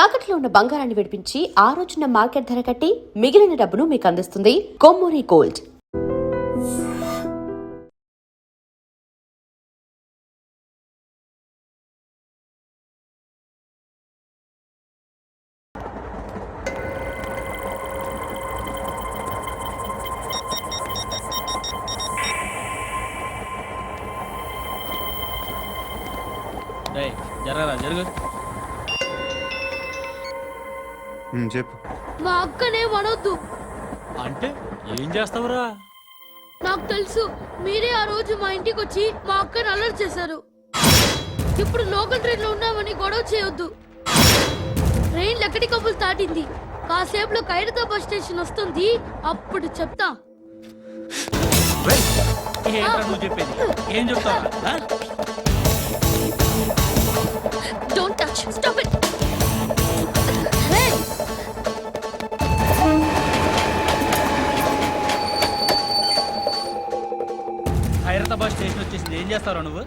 తాకట్లో ఉన్న బంగారాన్ని విడిపించి ఆ రోజున మార్కెట్ ధర కట్టి మిగిలిన డబ్బును మీకు అందిస్తుంది కొమ్మూరి గోల్డ్. జరుగు. చెప్పు. మా అక్కనే వనొద్దు అంటే ఏం చేస్తావురా? నాకు తెలుసు, మీరే ఆ రోజు మా ఇంటికి వచ్చి మా అక్కని అలర్ట్ చేశారు. ఇప్పుడు లోకల్ ట్రైన్ లో ఉన్నామని గొడవ చేయొద్దు. ట్రైన్ లక్కడి కప్పులు దాటింది. కాసేపులో ఖైరతాబాద్ బస్ స్టేషన్ వస్తుంది, అప్పుడు చెప్తా. నువ్వు చెప్పేది ఏం చెప్తావా? Don't touch. Stop it. Hey. Khairatabad station వచ్చేసింది. ఏం చేస్తావు నువ్వు?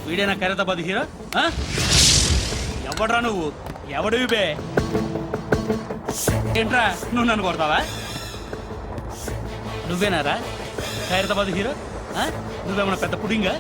వీడేనా ఖైరతాబాద్ హీరో? ఎవడ్రా నువ్వు? ఎవడివి బే? ఏంట్రా నువ్వు నన్ను కొడతావా? నువ్వేనారా ఖైరతాబాద్ హీరో? నువ్వేమన్నా పెద్ద పుడింగా?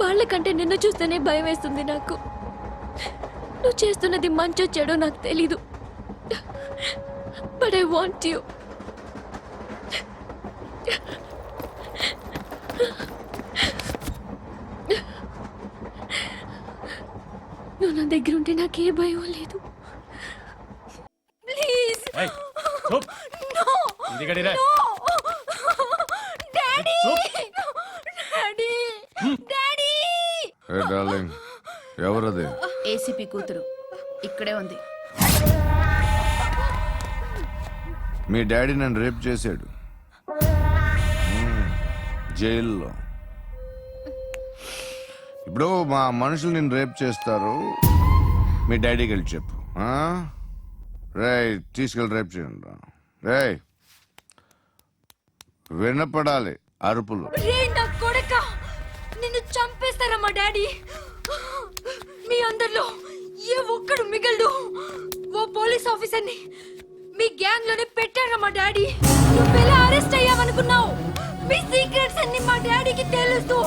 వాళ్ళకంటే నిన్ను చూస్తేనే భయం వేస్తుంది నాకు. నువ్వు చేస్తున్నది మంచో చెడో నాకు తెలీదు, బట్ ఐ వాంట్ యు. నువ్వు నా దగ్గర ఉంటే నాకే భయం లేదు. ప్లీజ్. ఎవరది? ఏసీపీ కూతురు ఇక్కడే ఉంది. మీ డాడీ నన్ను రేప్ చేశాడు జైల్లో. ఇప్పుడు మా మనుషులు నిన్ను రేప్ చేస్తారు, మీ డాడీకి వెళ్ళి చెప్పు. రేయ్ తీసుకెళ్ళి రేప్ చేయండి. రేయ్ వినపడాలి అరుపులు. నిన్ను చంపేస్తారా మా డాడీ? మీ అందరిలో ఏ ఒక్కడు మిగలడు. ఓ పోలీస్ ఆఫీసర్ని మీ గ్యాంగ్ లోనే పెట్టారా మా డాడీ? నువ్వెలా అరెస్ట్ అయ్యావనుకున్నావు? మీ సీక్రెట్స్ అన్ని మా డాడీకి తెలుసు.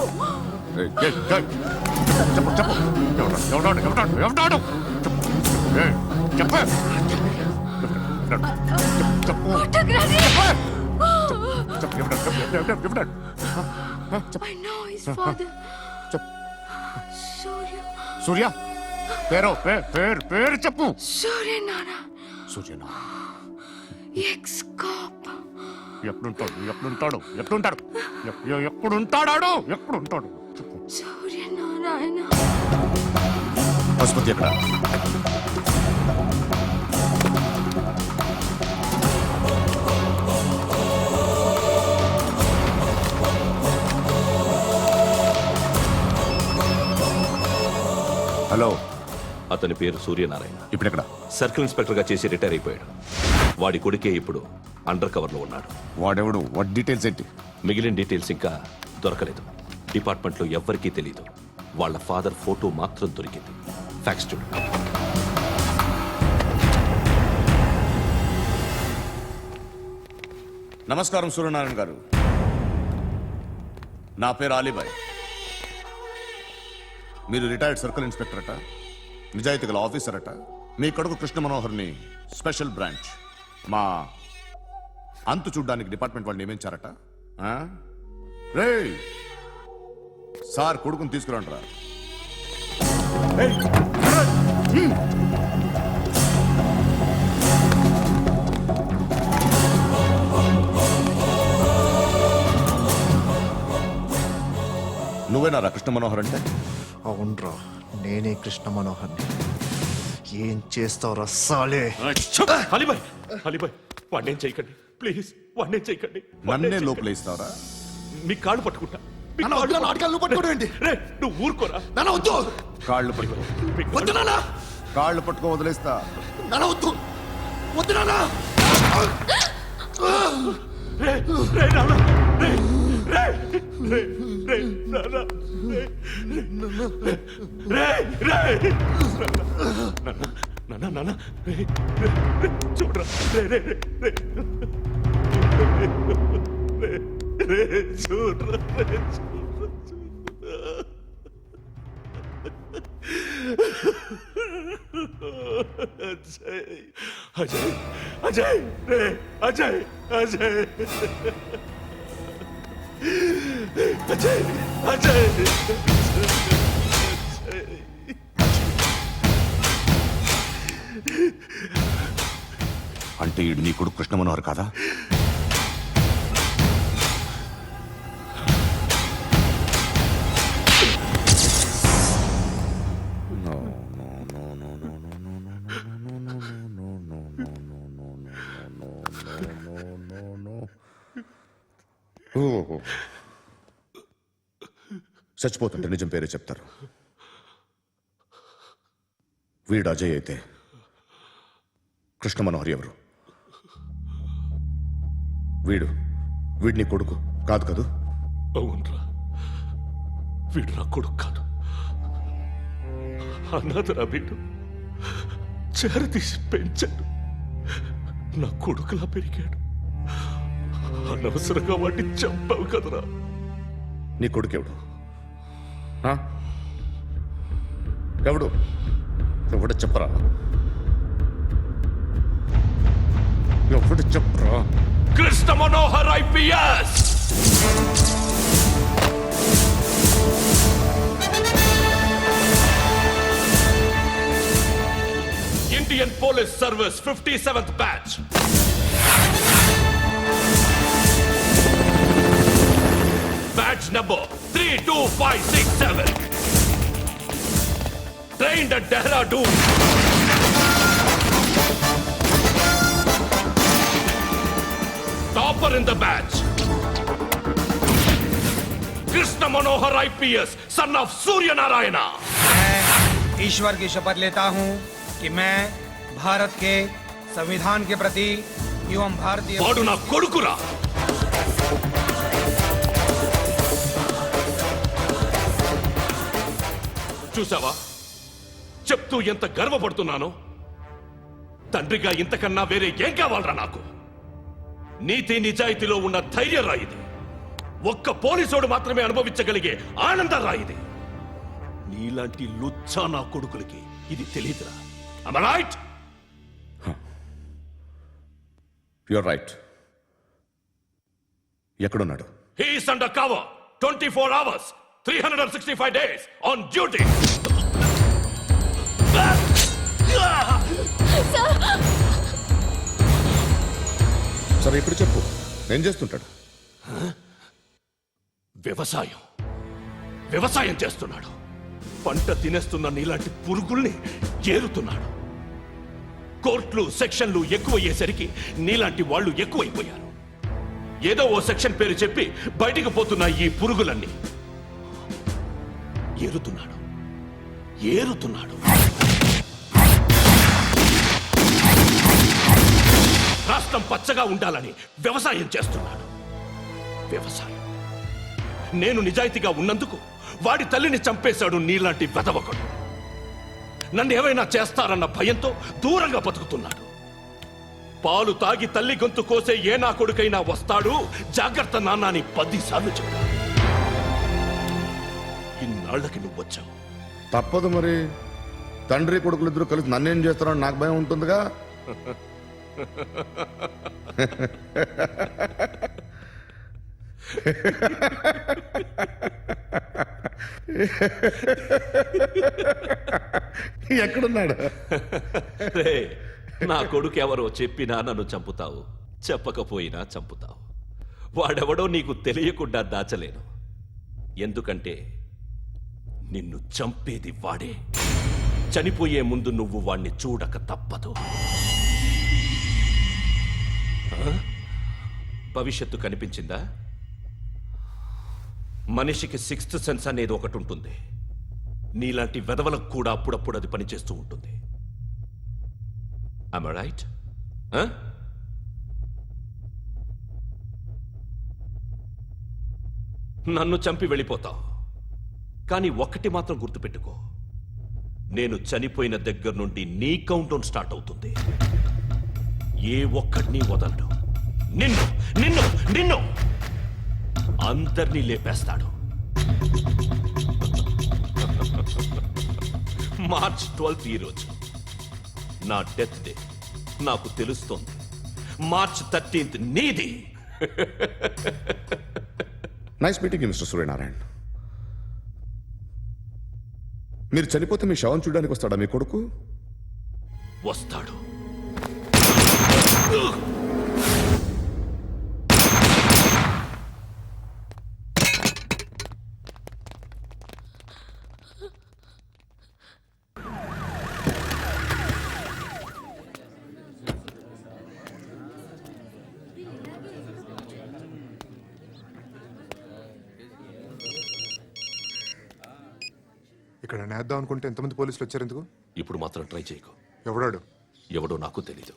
I know his father. సూర్య పేరు పేరు చెప్పు. సూర్య నాన్న. సూర్య నాన్న ఎక్స్ కాప్. ఎక్కడుంటాడు చెప్పు. సూర్యనారాయణ పశుపతి ఎక్కడ? హలో, అతని పేరు సూర్యనారాయణ. ఇప్పుడు ఎక్కడ? సర్కిల్ ఇన్స్పెక్టర్ గా చేసి రిటైర్ అయిపోయాడు. వాడి కొడుకే ఇప్పుడు అండర్ కవర్ లో ఉన్నాడు. వాడెవడు? వాట్ డీటెయిల్స్ ఏంటి? మిగిలిన డీటెయిల్స్ ఇంకా దొరకలేదు. డిపార్ట్మెంట్ లో ఎవ్వరికీ తెలియదు. వాళ్ళ ఫాదర్ ఫోటో మాత్రం దొరికింది. ఫ్యాక్స్ చూడు. నమస్కారం సూర్యనారాయణ గారు. నా పేరు అలీబాయ్. మీరు రిటైర్డ్ సర్కిల్ ఇన్స్పెక్టర్ అట, నిజాయితీ గల ఆఫీసర్ అట. మీ కొడుకు కృష్ణ మనోహర్ని స్పెషల్ బ్రాంచ్ మా అంతు చూడ్డానికి డిపార్ట్మెంట్ వాళ్ళు నియమించారట. ఆ? రేయ్ సార్, కొడుకుని తీసుకురండిరా. నువ్వేనారా కృష్ణ మనోహర్ అంటే? అవునరా, నేనే కృష్ణ మనోహర్ని. ఏం చేస్తావురా సాలే? అలీబాయ్, అలీబాయ్, వాడినేం చేయకండి ప్లీజ్, వాడినేం చేయకండి. నన్నే లోపల ఇస్తావరా? మీ కాళ్ళు పట్టుకుంటా. మీ నాన్న వద్దు, నాటకాలు పట్టుకోవడం ఏంటి? రే, నువ్వు ఊరుకోరా. నాన్న వద్దు, కాళ్ళు పట్టుకో. మీ వద్దు నాన్న, కాళ్ళు పట్టుకో, వదిలేస్తా. నాన్న వద్దు, వద్దు నాన్న. రే, రే, నాన్న, రే, రే, రే, రే, నాన్న, రే, రే, రే, నాన్న, నాన్న, రే, రే, రే, చూడరా, రే, రే, రే, రే, రే, రే, చూడరా, రే, చూడరా. అజయ్, అజయ్, అజయ్, రే, అజయ్, అజయ్, అజయ్, అజయ్, అంటే ఈడు నీ కొడుకు కృష్ణ మనోహర్ కాదా? చచ్చిపోతుంటే నిజం పేరే చెప్తారు. వీడు అజయ్ అయితే కృష్ణ మనోహర్ ఎవరు? వీడిని కొడుకు కాదు కదూ? అవునరా, వీడు నా కొడుకు కాదు, అనాథరా. వీడు చేరతీసి పెంచాడు, నా కొడుకులా పెరిగాడు. అనవసరంగా వాడిని చంపావు కదరా. నీ కొడుకు ఎవడు? ఆ? ఎవడు? ఎవడు చెప్పరా? ఎవడు చెప్పరా? Krishna Manohar IPS. Indian police service 57th batch. Batch number 32567. Trained at Dehradun. Topper in the batch. Krishna Manohar IPS, son of Surya Narayana. मैं ईश्वर की शपथ लेता हूं कि मैं भारत के संविधान के प्रति एवं भारतीय వాడు నా కొడుకురా. చూసావా, చెప్తూ ఎంత గర్వపడుతున్నానో. తండ్రిగా ఇంతకన్నా వేరే ఏం కావాలరా నాకు? నీతి నిజాయితీలో ఉన్న ధైర్యం రా ఇది. ఒక్క పోలీసోడు మాత్రమే అనుభవించగలిగే ఆనందం రా ఇది. నీలాంటి లుచ్చా నా కొడుకులకి ఇది తెలియదురా. Am I right? You're right. ఎక్కడున్నాడు? He is under cover 24 hours 365 days on duty. సరే ఇప్పుడు చెప్పు, ఏం చేస్తుంటాడు? వ్యవసాయం చేస్తున్నాడు. పంట తినేస్తున్న నీలాంటి పురుగుల్ని ఏరుతున్నాడు. కోర్టులు సెక్షన్లు ఎక్కువయ్యేసరికి నీలాంటి వాళ్ళు ఎక్కువైపోయారు. ఏదో ఓ సెక్షన్ పేరు చెప్పి బయటికి పోతున్న ఈ పురుగులన్నీ ఏరుతున్నాడు. రాష్ట్రం పచ్చగా ఉండాలని వ్యవసాయం చేస్తున్నాడు. నేను నిజాయితీగా ఉన్నందుకు వాడి తల్లిని చంపేశాడు నీలాంటి వెధవకుడు. నన్ను ఏమైనా చేస్తారన్న భయంతో దూరంగా బతుకుతున్నాడు. పాలు తాగి తల్లి గొంతు కోసే ఏ నా కొడుకైనా వస్తాడు, జాగ్రత్త నాన్న అని 10 సార్లు చెప్పాడు. ఇన్నాళ్లకి నువ్వు వచ్చావు. తప్పదు మరి. తండ్రి కొడుకులు ఇద్దరు కలిసి నన్నేం చేస్తారని నాకు భయం ఉంటుందిగా. ఎక్కడున్నాడు? నా కొడుకు ఎవరో చెప్పినా నన్ను చంపుతావు, చెప్పకపోయినా చంపుతావు. వాడెవడో నీకు తెలియకుండా దాచలేను. ఎందుకంటే నిన్ను చంపేది వాడే. చనిపోయే ముందు నువ్వు వాణ్ణి చూడక తప్పదు. భవిష్యత్తు కనిపించిందా? మనిషికి 6th సెన్స్ అనేది ఒకటి ఉంటుంది. నీలాంటి వెధవలకు కూడా అప్పుడప్పుడు అది పనిచేస్తూ ఉంటుంది. Am I right? నన్ను చంపి వెళ్ళిపోతావు. కానీ ఒక్కటి మాత్రం గుర్తుపెట్టుకో, నేను చనిపోయిన దగ్గర నుండి నీ కౌంట్ డౌన్ స్టార్ట్ అవుతుంది. ఏ ఒక్కడిని వదలడు. నిన్ను నిన్ను నిన్ను అందరినీ లేపేస్తాడు. మార్చ్ 12th ఈ రోజు నా డెత్ డే. నాకు తెలుస్తోంది. మార్చ్ 13th నీది. Nice meeting mister Suryanarayana. మీరు చనిపోతే మీ శవం చూడడానికి వస్తాడా మీ కొడుకు? వస్తాడు. ఇక్కడ నేద్దాం అనుకుంటే ఎంతమంది పోలీసులు వచ్చారు ఎందుకు? ఇప్పుడు మాత్రం ట్రై చేయకు. ఎవడాడు? ఎవడో నాకు తెలీదు.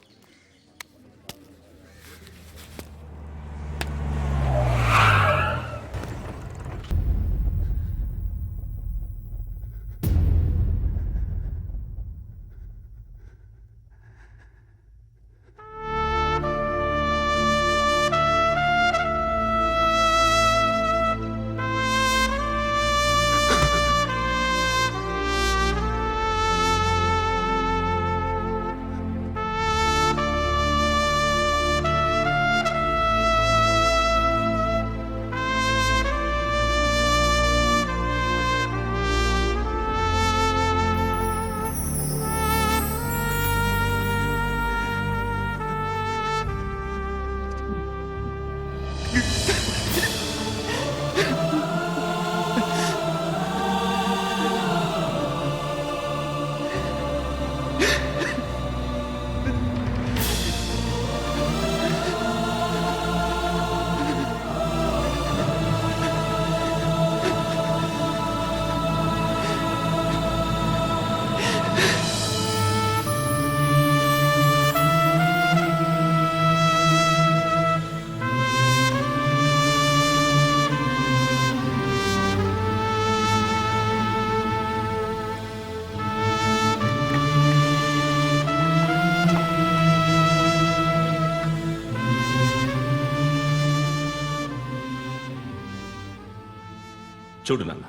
చూడు నాన్న,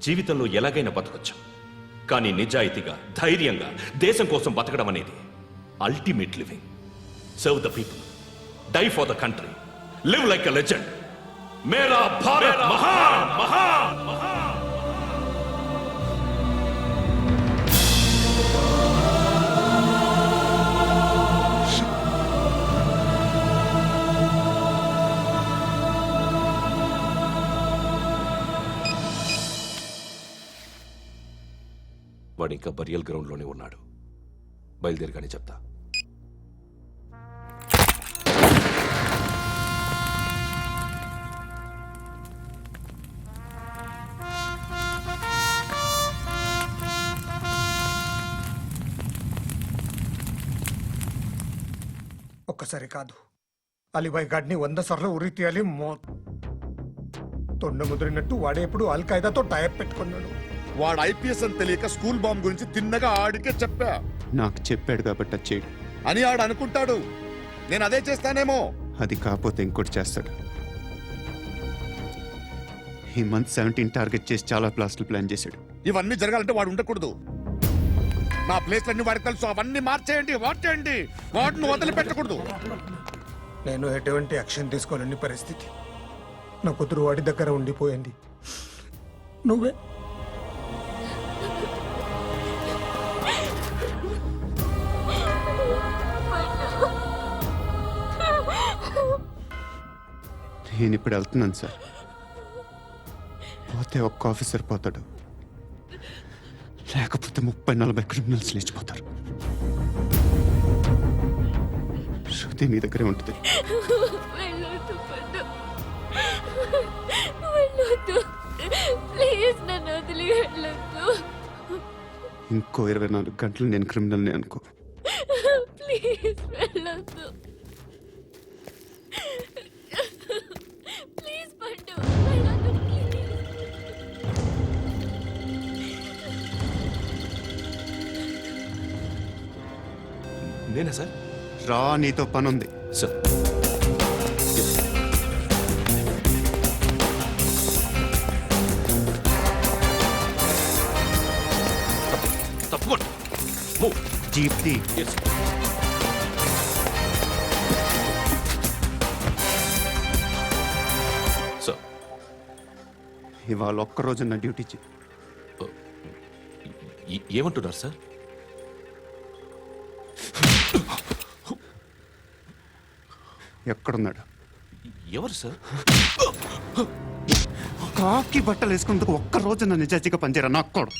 జీవితంలో ఎలాగైనా బతకొచ్చు. కానీ నిజాయితీగా, ధైర్యంగా దేశం కోసం బతకడం అనేది ultimate living. Serve the people, die for the country, live like a legend. మేరా భారత్ మహాన్ మహాన్ మహాన్. వాడు ఇంకా బరియల్ గ్రౌండ్లోనే ఉన్నాడు. బయలుదేరగానే చెప్తా. ఒక్కసారి కాదు, అలీబాయ్ గాడిని 100 సార్లు ఉరి తీయాలి. తొండ ముదిరినట్టు వాడేప్పుడు అల్ ఖైదాతో టైప్ పెట్టుకున్నాడు. వాడు ఐపీఎస్ అని తెలియక స్కూల్ బాంబ్ గురించి తిన్నగా ఆడికే చెప్పా నాకు చెప్పాడు కాబట్టి అది చేయడు. అని ఆడు అనుకుంటాడు. నేను అదే చేస్తానేమో. అది కాకపోతే ఇంకోటి చేస్తాడు. ఈ మంత్ 17 టార్గెట్ చేసి చాలా ప్లాస్టులు ప్లాన్ చేశాడు. ఇవన్నీ జరగాలంటే వాడు ఉండకూడదు. నా ప్లేస్లన్నీ వాడికి తెలుసు. అవన్నీ మార్చేయండి, వాటేయండి. వాటిని వదిలిపెట్టకూడదు. నేను ఎటువంటి యాక్షన్ తీసుకోలేని పరిస్థితి. నా కూతురు వాడి దగ్గర ఉండిపోయింది. నువ్వే నేను ఇప్పుడు వెళ్తున్నాను సార్. పోతే ఒక్క ఆఫీసర్ పోతాడు, లేకపోతే 30-40 క్రిమినల్స్ లేచిపోతారు. శృతి మీ దగ్గరే ఉంటుంది. వెళ్ళొద్దు పండు, వెళ్ళొద్దు ప్లీజ్, నన్ను వదిలి వెళ్ళొద్దు ఇంకో 24 గంటలు నేను క్రిమినల్ని అనుకో. ప్లీజ్ వెళ్ళొద్దు, ప్లీజ్ పండు వెళ్ళొద్దు ప్లీజ్. నేనా సార్? రా, నీతో పని ఉంది. సార్ తప్పకుండా. జీప్తి సార్ ఇవాళ ఒక్కరోజు నా డ్యూటీ చేయి. ఏమంటున్నారు సార్? ఎక్కడున్నాడు? ఎవరు సార్? కాకి బట్టలు వేసుకున్నందుకు ఒక్కరోజు నా నిజాయితీగా పనిచేయరా నాకు కూడా.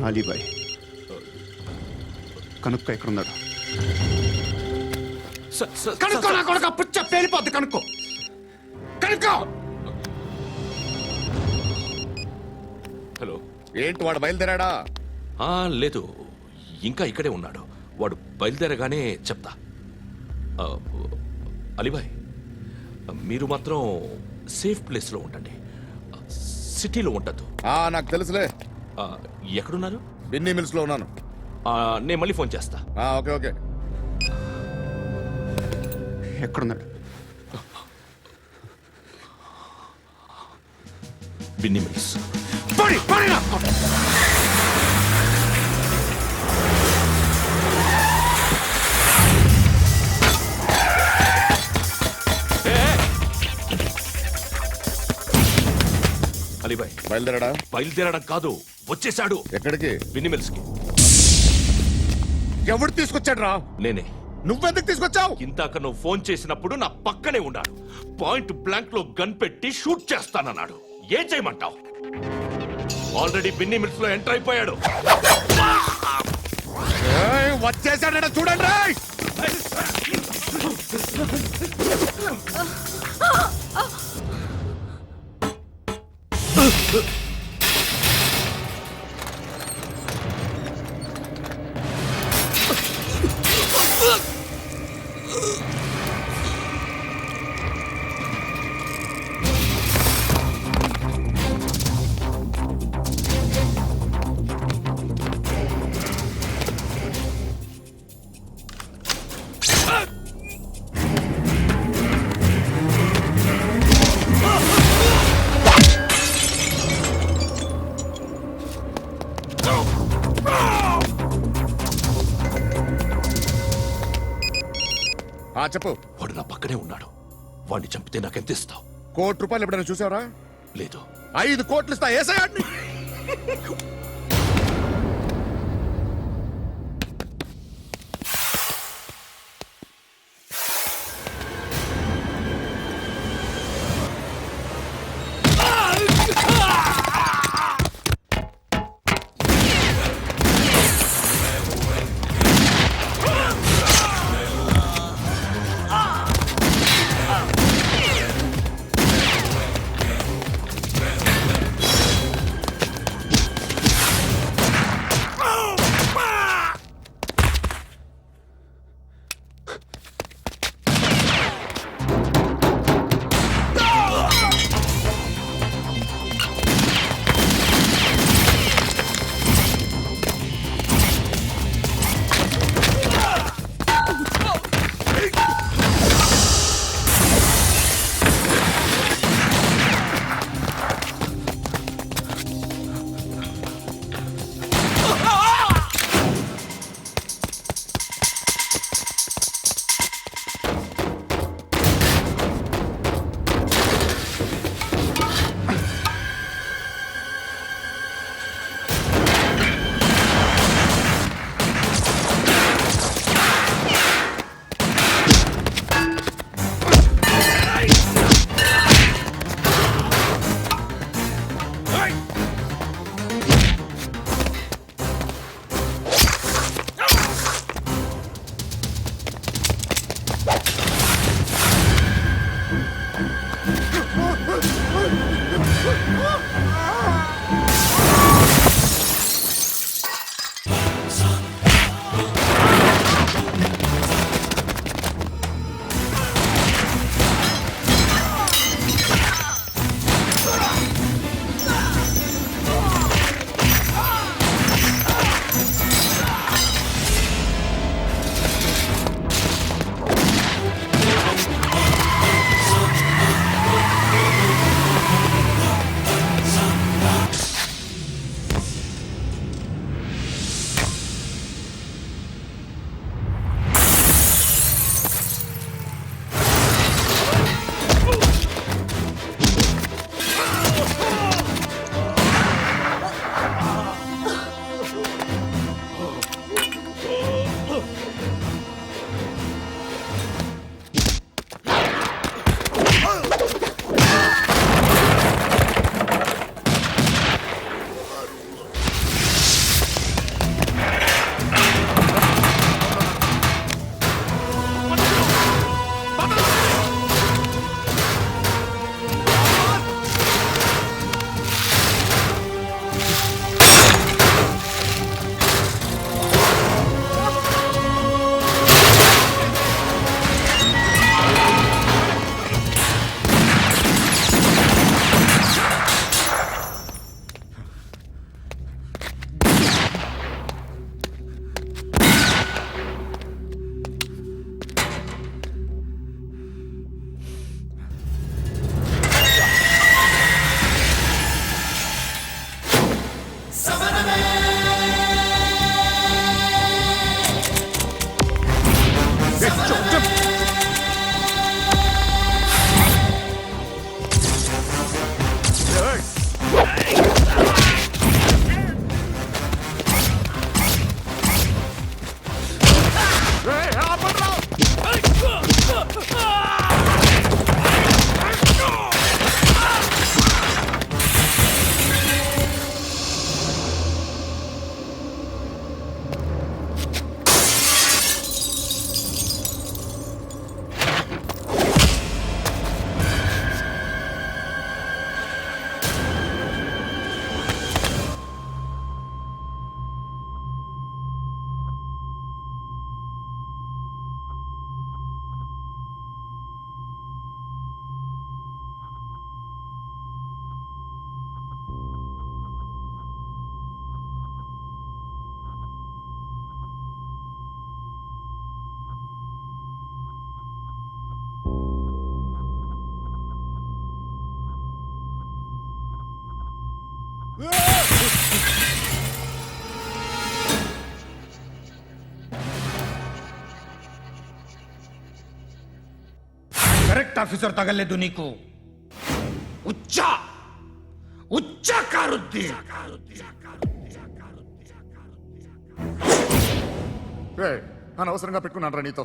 అలీబాయ్ కనుక్కో, ఎక్కడున్నాడు? కనుక్కో నా కొడుకు, పుచ్చ పేలిపోద్ది. కనుక్కో కనుక్కో. హలో, ఏంటి వాడు బయలుదేరాడా? లేదు, ఇంకా ఇక్కడే ఉన్నాడు. వాడు బయలుదేరగానే చెప్తా. అలీబాయ్, మీరు మాత్రం సేఫ్ ప్లేస్లో ఉండండి, సిటీలో ఉండద్దు. నాకు తెలుసులే. ఎక్కడున్నారు? బిన్నీ మిల్స్ లో ఉన్నాను. నేను మళ్ళీ ఫోన్ చేస్తా. Okay okay. ఎక్కడున్నాడు? బిన్నీ మిల్స్. అలీబాయ్ బయలుదేరాడా? బయలుదేరడం కాదు, వచ్చేశాడు. ఎక్కడికి? బిన్నీ మిల్స్ కి. ఎవడు తీసుకొచ్చాడు రా? నేనే. నువ్వెందుకు తీసుకొచ్చావు? ఇందాక నువ్వు ఫోన్ చేసినప్పుడు నా పక్కనే ఉన్నాడు. పాయింట్ బ్లాంక్ లో గన్ పెట్టి షూట్ చేస్తానన్నాడు. ఏం చేయమంటావు? ఆల్రెడీ బిన్నీ మిల్స్ లో ఎంటర్ అయిపోయాడు. వచ్చేసాడ చూడండి రా. చెప్పు. వాడు నా పక్కనే ఉన్నాడు. వాడిని చంపితే నాకెంత ఇస్తావు? ₹1 కోటి ఎప్పుడైనా చూసావరా? లేదు. 5 కోట్లు ఇస్తా. ఏసయాడిని. करेक्ट ऑफिसर तगल्ले दुनी को उच्चा उच्चा कारुद्दी అనవసరంగా పెట్టుకున్నాను రా నీతో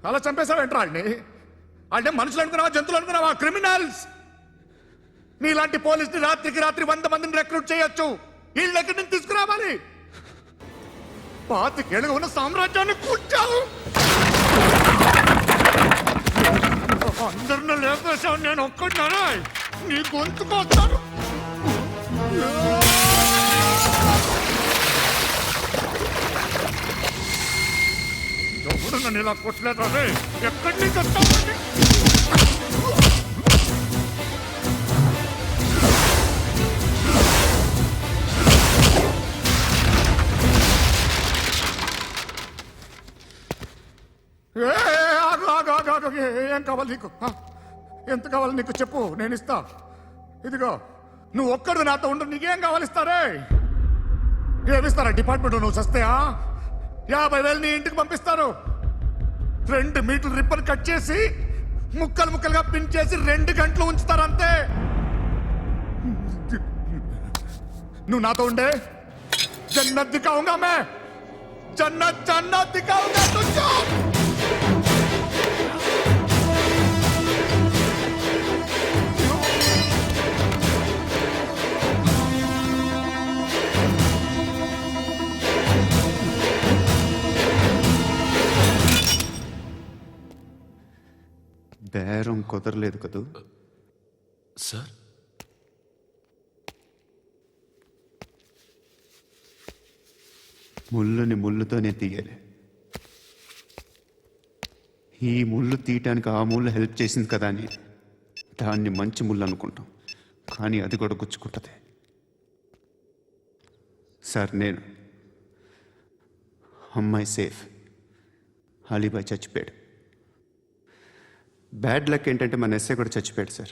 అలా చంపేశావేంట్రా ఆడిని అంటే మనుషులు అనుకున్నావా జంతువులు అనుకున్నావా క్రిమినల్స్ నీలాంటి పోలీసుని రాత్రికి రాత్రి 100 మందిని రిక్రూట్ చేయొచ్చు వీళ్ళు ఎక్కడి నుంచి తీసుకురావాలి 25 ఏళ్ళుగా ఉన్న సామ్రాజ్యాన్ని కూర్చావు అందరిని లేపేశావు నేను ఒక్కడినారా నీ గొంతుకొస్తాను ఎవరు నన్ను ఇలా కొట్టలేదా రే ఎక్కడి నుంచి వస్తావు ఏం కావాలి నీకు ఎంత కావాలి నీకు చెప్పు నేను ఇస్తా ఇదిగో నువ్వు ఒక్కడు నాతో ఉండు నీకేం కావాలి ఇస్తారే ఏమిస్తారా డిపార్ట్మెంట్ నువ్వు చస్తేయా 50,000 నీ ఇంటికి పంపిస్తారు 2 మీటర్లు రిబ్బన్ కట్ చేసి ముక్కలు ముక్కలుగా పిన్ చేసి 2 గంటలు ఉంచుతారు అంతే నువ్వు నాతో ఉండే జన్నత్ దిఖాऊंगा मैं जन्नत जन्नत दिखाऊंगा तुझको బేరం కుదరలేదు కదూ సార్ ముళ్ళుని ముళ్ళుతోనే తీయాలి ఈ ముళ్ళు తీయటానికి ఆ ముళ్ళు హెల్ప్ చేసింది కదా అని దాన్ని మంచి ముళ్ళు అనుకుంటాం కానీ అది కూడా గుచ్చుకుంటుంది సార్ నేను అమ్మాయి సేఫ్ అలీబాయ్ చచ్చిపోయాడు బ్యాడ్ లక్ ఏంటంటే మన ఎస్ఐ కూడా చచ్చిపోయాడు సార్